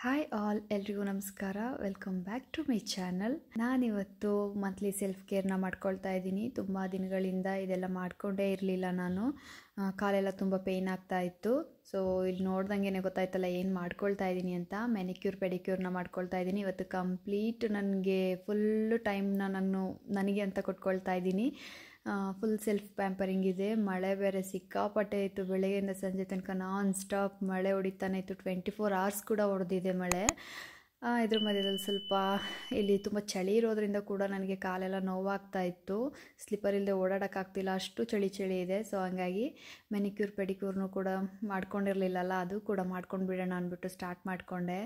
Hi all, ಎಲ್ರಿಗೂ ನಮಸ್ಕಾರ. Welcome back to my channel. ನಾನಿವತ್ತು ಮಂತ್ಲಿ ಸೆಲ್ಫ್ ಕೇರ್ನ ಮಾಡ್ಕೊಳ್ತಾ ಇದ್ದೀನಿ. ತುಂಬ ದಿನಗಳಿಂದ ಇದೆಲ್ಲ ಮಾಡಿಕೊಂಡೇ ಇರಲಿಲ್ಲ ನಾನು. ಕಾಲೆಲ್ಲ ತುಂಬ ಪೇಯ್ನ್ ಆಗ್ತಾ ಇತ್ತು. ಸೊ ಇಲ್ಲಿ ನೋಡ್ದಂಗೆ ಗೊತ್ತಾಯ್ತಲ್ಲ ಏನು ಮಾಡ್ಕೊಳ್ತಾ ಇದ್ದೀನಿ ಅಂತ. ಮೆನಿಕ್ಯೂರ್ ಪೆಡಿಕ್ಯೂರ್ನ ಮಾಡ್ಕೊಳ್ತಾ ಇದ್ದೀನಿ. ಇವತ್ತು ಕಂಪ್ಲೀಟ್ ನನಗೆ ಫುಲ್ಲು ಟೈಮ್ನ ನನಗೆ ಅಂತ ಕೊಟ್ಕೊಳ್ತಾ ಇದ್ದೀನಿ. ಫುಲ್ ಸೆಲ್ಫ್ ಪ್ಯಾಂಪರಿಂಗ್ ಇದೆ. ಮಳೆ ಬೇರೆ ಸಿಕ್ಕಾಪಟ್ಟೆ ಇತ್ತು. ಬೆಳಗ್ಗೆಯಿಂದ ಸಂಜೆ ತನಕ ನಾನ್ ಸ್ಟಾಪ್ ಮಳೆ ಹೊಡಿತಾನೆ ಇತ್ತು. 24 hours ಕೂಡ ಹೊಡೆದಿದೆ ಮಳೆ. ಇದ್ರ ಮಧ್ಯದಲ್ಲಿ ಸ್ವಲ್ಪ ಇಲ್ಲಿ ತುಂಬ ಚಳಿ ಇರೋದ್ರಿಂದ ಕೂಡ ನನಗೆ ಕಾಲೆಲ್ಲ ನೋವಾಗ್ತಾ ಇತ್ತು. ಸ್ಲಿಪ್ಪರ್ ಇಲ್ಲದೆ ಓಡಾಡೋಕ್ಕಾಗ್ತಿಲ್ಲ, ಅಷ್ಟು ಚಳಿ ಇದೆ. ಸೊ ಹಂಗಾಗಿ ಮೆನಿಕ್ಯೂರ್ ಪೆಡಿಕ್ಯೂರ್ನು ಕೂಡ ಮಾಡ್ಕೊಂಡಿರಲಿಲ್ಲಲ್ಲ, ಅದು ಕೂಡ ಮಾಡ್ಕೊಂಡು ಬಿಡೋಣ ಅಂದ್ಬಿಟ್ಟು ಸ್ಟಾರ್ಟ್ ಮಾಡಿಕೊಂಡೆ.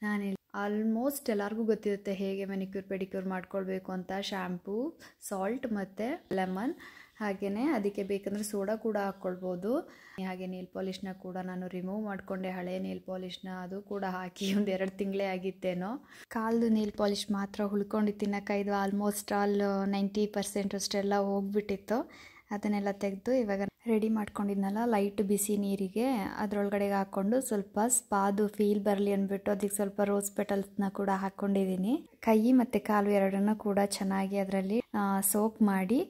ನಾನಿಲ್ಲಿ ಆಲ್ಮೋಸ್ಟ್ ಎಲ್ಲರಿಗೂ ಗೊತ್ತಿರುತ್ತೆ ಹೇಗೆ ಮೆನಿಕ್ಯೂರ್ ಪೆಡಿಕ್ಯೂರ್ ಮಾಡ್ಕೊಳ್ಬೇಕು ಅಂತ. ಶ್ಯಾಂಪೂ, ಸಾಲ್ಟ್ ಮತ್ತು ಲೆಮನ್, ಹಾಗೆಯೇ ಅದಕ್ಕೆ ಬೇಕಂದರೆ ಸೋಡಾ ಕೂಡ ಹಾಕ್ಕೊಳ್ಬೋದು. ಹಾಗೆ ನೇಲ್ ಪಾಲಿಷ್ನ ಕೂಡ ನಾನು ರಿಮೂವ್ ಮಾಡಿಕೊಂಡೆ, ಹಳೆ ನೇಲ್ ಪಾಲಿಷ್ನ. ಅದು ಕೂಡ ಹಾಕಿ ಒಂದು 2 ತಿಂಗಳೇ ಆಗಿತ್ತೇನೋ. ಕಾಲ್ದು ನೇಲ್ ಪಾಲಿಷ್ ಮಾತ್ರ ಉಳ್ಕೊಂಡಿತ್ತು. ಇನ್ನು ಕೈದು ಆಲ್ಮೋಸ್ಟ್ ಆಲ್ 90% ಅಷ್ಟೆಲ್ಲ ಹೋಗ್ಬಿಟ್ಟಿತ್ತು. ಅದನ್ನೆಲ್ಲ ತೆಗೆದು ಇವಾಗ ರೆಡಿ ಮಾಡ್ಕೊಂಡಿದ್ನಲ್ಲ, ಲೈಟ್ ಬಿಸಿ ನೀರಿಗೆ ಅದರೊಳಗಡೆ ಹಾಕ್ಕೊಂಡು ಸ್ವಲ್ಪ ಸ್ಪಾದು ಫೀಲ್ ಬರಲಿ ಅಂದ್ಬಿಟ್ಟು ಅದಕ್ಕೆ ಸ್ವಲ್ಪ ರೋಸ್ ಪೆಟಲ್ಸ್ನ ಕೂಡ ಹಾಕ್ಕೊಂಡಿದ್ದೀನಿ. ಕೈ ಮತ್ತು ಕಾಲು ಎರಡನ್ನೂ ಕೂಡ ಚೆನ್ನಾಗಿ ಅದರಲ್ಲಿ ಸೋಕ್ ಮಾಡಿ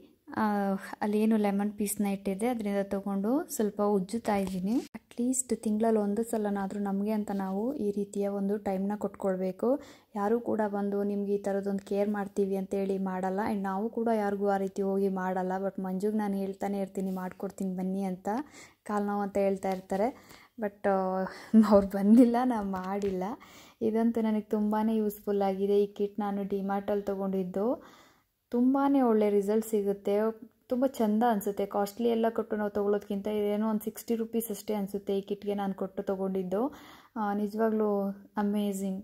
ಅಲ್ಲೇನು ಲೆಮನ್ ಪೀಸ್ನ ಇಟ್ಟಿದ್ದೆ ಅದರಿಂದ ತೊಗೊಂಡು ಸ್ವಲ್ಪ ಉಜ್ಜುತ್ತಾ ಇದ್ದೀನಿ. ಅಟ್ಲೀಸ್ಟ್ ತಿಂಗಳಲ್ಲಿ ಒಂದು ಸಲನಾದರೂ ನಮಗೆ ಅಂತ ನಾವು ಈ ರೀತಿಯ ಒಂದು ಟೈಮ್ನ ಕೊಟ್ಕೊಳ್ಬೇಕು. ಯಾರೂ ಕೂಡ ಬಂದು ನಿಮ್ಗೆ ಈ ಥರದೊಂದು ಕೇರ್ ಮಾಡ್ತೀವಿ ಅಂತೇಳಿ ಮಾಡಲ್ಲ. ಆ್ಯಂಡ್ ನಾವು ಕೂಡ ಯಾರಿಗೂ ಆ ರೀತಿ ಹೋಗಿ ಮಾಡಲ್ಲ. ಬಟ್ ಮಂಜುಗೆ ನಾನು ಹೇಳ್ತಾನೆ ಇರ್ತೀನಿ, ಮಾಡಿಕೊಡ್ತೀನಿ ಬನ್ನಿ ಅಂತ. ಕಾಲು ನೋವು ಅಂತ ಹೇಳ್ತಾ ಇರ್ತಾರೆ. ಬಟ್ ಅವ್ರು ಬಂದಿಲ್ಲ, ನಾವು ಮಾಡಿಲ್ಲ. ಇದಂತೂ ನನಗೆ ತುಂಬಾ ಯೂಸ್ಫುಲ್ ಆಗಿದೆ. ಈ ಕಿಟ್ ನಾನು ಡಿಮಾರ್ಟಲ್ಲಿ ತೊಗೊಂಡಿದ್ದು. ತುಂಬಾ ಒಳ್ಳೆ ರಿಸಲ್ಟ್ ಸಿಗುತ್ತೆ. ತುಂಬ ಚೆಂದ ಅನಿಸುತ್ತೆ. ಕಾಸ್ಟ್ಲಿ ಎಲ್ಲ ಕೊಟ್ಟು ನಾವು ತೊಗೊಳೋದ್ಕಿಂತ ಇದೇನೋ ಒಂದು 60 rupees ಅಷ್ಟೇ ಅನಿಸುತ್ತೆ ಈ ಕಿಟ್ಗೆ ನಾನು ಕೊಟ್ಟು ತೊಗೊಂಡಿದ್ದು. ನಿಜವಾಗ್ಲೂ ಅಮೇಝಿಂಗ್.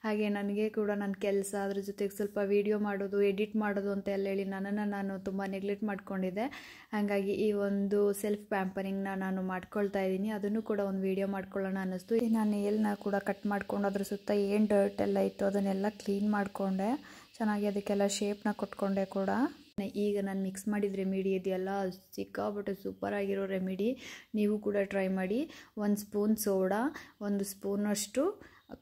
ಹಾಗೆ ನನಗೆ ಕೂಡ ನನ್ನ ಕೆಲಸ, ಅದ್ರ ಜೊತೆಗೆ ಸ್ವಲ್ಪ ವೀಡಿಯೋ ಮಾಡೋದು, ಎಡಿಟ್ ಮಾಡೋದು ಅಂತ ಎಲ್ಲ ಹೇಳಿ ನನ್ನನ್ನು ನಾನು ತುಂಬ ನೆಗ್ಲೆಕ್ಟ್ ಮಾಡ್ಕೊಂಡಿದ್ದೆ. ಹಾಗಾಗಿ ಈ ಒಂದು ಸೆಲ್ಫ್ ಪ್ಯಾಂಪರಿಂಗ್ನ ನಾನು ಮಾಡ್ಕೊಳ್ತಾ ಇದ್ದೀನಿ. ಅದನ್ನು ಕೂಡ ಒಂದು ವೀಡಿಯೋ ಮಾಡ್ಕೊಳ್ಳೋಣ ಅನ್ನಿಸ್ತು. ನಾನು ಏಲ್ನ ಕೂಡ ಕಟ್ ಮಾಡ್ಕೊಂಡು ಅದ್ರ ಸುತ್ತ ಏನು ಡರ್ಟ್ ಎಲ್ಲ ಇತ್ತು ಅದನ್ನೆಲ್ಲ ಕ್ಲೀನ್ ಮಾಡಿಕೊಂಡೆ. ಚೆನ್ನಾಗಿ ಅದಕ್ಕೆಲ್ಲ ಶೇಪ್ನ ಕೊಟ್ಕೊಂಡೆ ಕೂಡ. ಈಗ ನಾನು ಮಿಕ್ಸ್ ಮಾಡಿದ ರೆಮಿಡಿ ಇದೆಯಲ್ಲ, ಸಿಕ್ಕಾಬಿಟ್ಟು ಸೂಪರಾಗಿರೋ ರೆಮಿಡಿ. ನೀವು ಕೂಡ ಟ್ರೈ ಮಾಡಿ. 1 ಸ್ಪೂನ್ ಸೋಡಾ, 1 ಸ್ಪೂನಷ್ಟು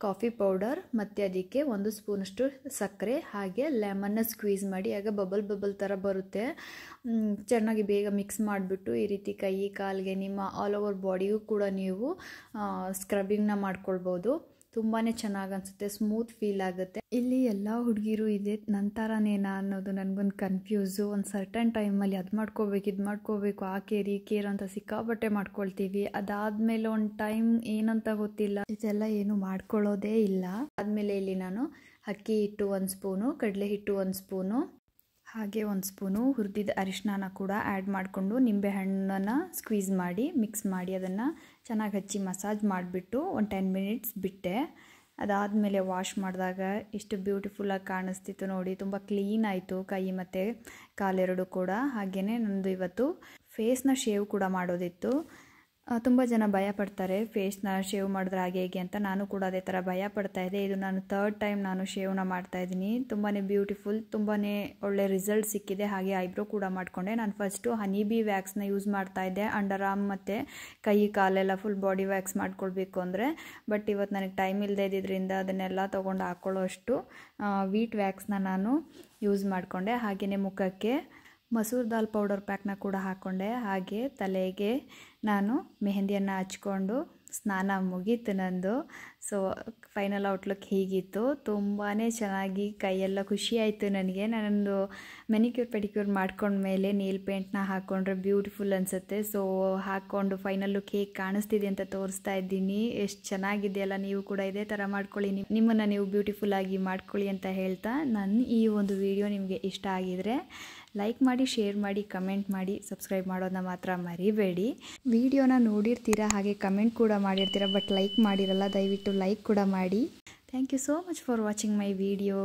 ಕಾಫಿ ಪೌಡರ್ ಮತ್ತು ಅದಕ್ಕೆ 1 ಸ್ಪೂನಷ್ಟು ಸಕ್ಕರೆ, ಹಾಗೆ ಲೆಮನ್ನ ಸ್ಕ್ವೀಸ್ ಮಾಡಿ. ಆಗ ಬಬಲ್ ಥರ ಬರುತ್ತೆ. ಚೆನ್ನಾಗಿ ಬೇಗ ಮಿಕ್ಸ್ ಮಾಡಿಬಿಟ್ಟು ಈ ರೀತಿ ಕೈ ಕಾಲಿಗೆ ನಿಮ್ಮ ಆಲ್ ಓವರ್ ಬಾಡಿಗೂ ಕೂಡ ನೀವು ಸ್ಕ್ರಬ್ಬಿಂಗ್ನ ಮಾಡ್ಕೊಳ್ಬೋದು. ತುಂಬಾ ಚೆನ್ನಾಗಿ ಅನಿಸುತ್ತೆ, ಸ್ಮೂತ್ ಫೀಲ್ ಆಗುತ್ತೆ. ಇಲ್ಲಿ ಎಲ್ಲ ಹುಡುಗಿರು ಇದೆ ನಂತರನೇನಾ ಅನ್ನೋದು ನನಗೊಂದು ಕನ್ಫ್ಯೂಸು. ಒಂದು ಸರ್ಟನ್ ಟೈಮಲ್ಲಿ ಅದು ಮಾಡ್ಕೋಬೇಕು, ಇದು ಮಾಡ್ಕೋಬೇಕು, ಆ ಕೇರ್ ಈ ಕೇರ್ ಅಂತ ಸಿಕ್ಕಾಪಟ್ಟೆ ಮಾಡ್ಕೊಳ್ತೀವಿ. ಅದಾದಮೇಲೆ ಒಂದು ಟೈಮ್ ಏನಂತ ಗೊತ್ತಿಲ್ಲ, ಇದೆಲ್ಲ ಏನು ಮಾಡ್ಕೊಳ್ಳೋದೇ ಇಲ್ಲ. ಆದಮೇಲೆ ಇಲ್ಲಿ ನಾನು ಅಕ್ಕಿ ಹಿಟ್ಟು 1 ಸ್ಪೂನು, ಕಡಲೆ ಹಿಟ್ಟು 1 ಸ್ಪೂನು, ಹಾಗೆ 1 ಸ್ಪೂನು ಹುರಿದಿದ್ದ ಅರಿಶಿನ ಕೂಡ ಆ್ಯಡ್ ಮಾಡಿಕೊಂಡು ನಿಂಬೆಹಣ್ಣನ್ನು ಸ್ಕ್ವೀಸ್ ಮಾಡಿ ಮಿಕ್ಸ್ ಮಾಡಿ ಅದನ್ನು ಚೆನ್ನಾಗಿ ಹಚ್ಚಿ ಮಸಾಜ್ ಮಾಡಿಬಿಟ್ಟು ಒಂದು 10 minutes ಬಿಟ್ಟೆ. ಅದಾದಮೇಲೆ ವಾಶ್ ಮಾಡಿದಾಗ ಎಷ್ಟು ಬ್ಯೂಟಿಫುಲ್ಲಾಗಿ ಕಾಣಿಸ್ತಿತ್ತು ನೋಡಿ. ತುಂಬ ಕ್ಲೀನ್ ಆಯಿತು ಕೈ ಮತ್ತು ಕಾಲೆರಡು ಕೂಡ. ಹಾಗೆಯೇ ನನ್ನದು ಇವತ್ತು ಫೇಸ್ನ ಶೇವ್ ಕೂಡ ಮಾಡೋದಿತ್ತು. ತುಂಬ ಜನ ಭಯ ಪಡ್ತಾರೆ ಫೇಸ್ನ ಶೇವ್ ಮಾಡಿದ್ರೆ ಹಾಗೆ ಹೇಗೆ ಅಂತ. ನಾನು ಕೂಡ ಅದೇ ಥರ ಭಯ ಪಡ್ತಾಯಿದ್ದೆ. ಇದು ನಾನು 3rd ಟೈಮ್ ನಾನು ಶೇವ್ನ ಮಾಡ್ತಾಯಿದ್ದೀನಿ. ತುಂಬಾ ಬ್ಯೂಟಿಫುಲ್, ತುಂಬಾ ಒಳ್ಳೆ ರಿಸಲ್ಟ್ ಸಿಕ್ಕಿದೆ. ಹಾಗೆ ಐಬ್ರೋ ಕೂಡ ಮಾಡಿಕೊಂಡೆ. ನಾನು ಫಸ್ಟು ಹನಿಬಿ ವ್ಯಾಕ್ಸ್ನ ಯೂಸ್ ಮಾಡ್ತಾಯಿದ್ದೆ ಅಂಡರ್ ಆರ್ಮ್ ಮತ್ತು ಕೈ ಕಾಲೆಲ್ಲ ಫುಲ್ ಬಾಡಿ ವ್ಯಾಕ್ಸ್ ಮಾಡ್ಕೊಳ್ಬೇಕು ಅಂದರೆ. ಬಟ್ ಇವತ್ತು ನನಗೆ ಟೈಮ್ ಇಲ್ಲದೆ ಇದ್ದಿದ್ದರಿಂದ ಅದನ್ನೆಲ್ಲ ತೊಗೊಂಡು ಹಾಕ್ಕೊಳ್ಳೋ ಅಷ್ಟು ವೀಟ್ ವ್ಯಾಕ್ಸ್ನ ನಾನು ಯೂಸ್ ಮಾಡಿಕೊಂಡೆ. ಹಾಗೆಯೇ ಮುಖಕ್ಕೆ ಮಸೂರ್ ದಾಲ್ ಪೌಡರ್ ಪ್ಯಾಕ್ನ ಕೂಡ ಹಾಕ್ಕೊಂಡೆ. ಹಾಗೆ ತಲೆಗೆ ನಾನು ಮೆಹಂದಿಯನ್ನು ಹಚ್ಕೊಂಡು ಸ್ನಾನ ಮುಗೀತು ನಂದು. ಸೊ ಫೈನಲ್ ಔಟ್ಲುಕ್ ಹೀಗಿತ್ತು. ತುಂಬಾ ಚೆನ್ನಾಗಿ ಕೈಯೆಲ್ಲ ಖುಷಿ ಆಯಿತು ನನಗೆ. ನಾನೊಂದು ಮೆನಿಕ್ಯೂರ್ ಪೆಡಿಕ್ಯೂರ್ ಮಾಡ್ಕೊಂಡ್ಮೇಲೆ ನೇಲ್ ಪೇಂಟ್ನ ಹಾಕ್ಕೊಂಡ್ರೆ ಬ್ಯೂಟಿಫುಲ್ ಅನಿಸುತ್ತೆ. ಸೊ ಹಾಕ್ಕೊಂಡು ಫೈನಲ್ ಲುಕ್ ಹೇಗೆ ಕಾಣಿಸ್ತಿದೆ ಅಂತ ತೋರಿಸ್ತಾ ಇದ್ದೀನಿ. ಎಷ್ಟು ಚೆನ್ನಾಗಿದೆಯಲ್ಲ, ನೀವು ಕೂಡ ಇದೇ ಥರ ಮಾಡ್ಕೊಳ್ಳಿ. ನಿಮ್ಮನ್ನು ನೀವು ಬ್ಯೂಟಿಫುಲ್ಲಾಗಿ ಮಾಡ್ಕೊಳ್ಳಿ ಅಂತ ಹೇಳ್ತಾ, ನನ್ನ ಈ ಒಂದು ವಿಡಿಯೋ ನಿಮಗೆ ಇಷ್ಟ ಆಗಿದರೆ ಲೈಕ್ ಮಾಡಿ, ಶೇರ್ ಮಾಡಿ, ಕಮೆಂಟ್ ಮಾಡಿ, ಸಬ್ಸ್ಕ್ರೈಬ್ ಮಾಡೋದನ್ನ ಮಾತ್ರ ಮರಿಬೇಡಿ. ವಿಡಿಯೋನ ನೋಡಿರ್ತೀರಾ, ಹಾಗೆ ಕಮೆಂಟ್ ಕೂಡ ಮಾಡಿರ್ತೀರಾ, ಬಟ್ ಲೈಕ್ ಮಾಡಿರಲ್ಲ. ದಯವಿಟ್ಟು ಲೈಕ್ ಕೂಡ ಮಾಡಿ. Thank you so much for watching my video.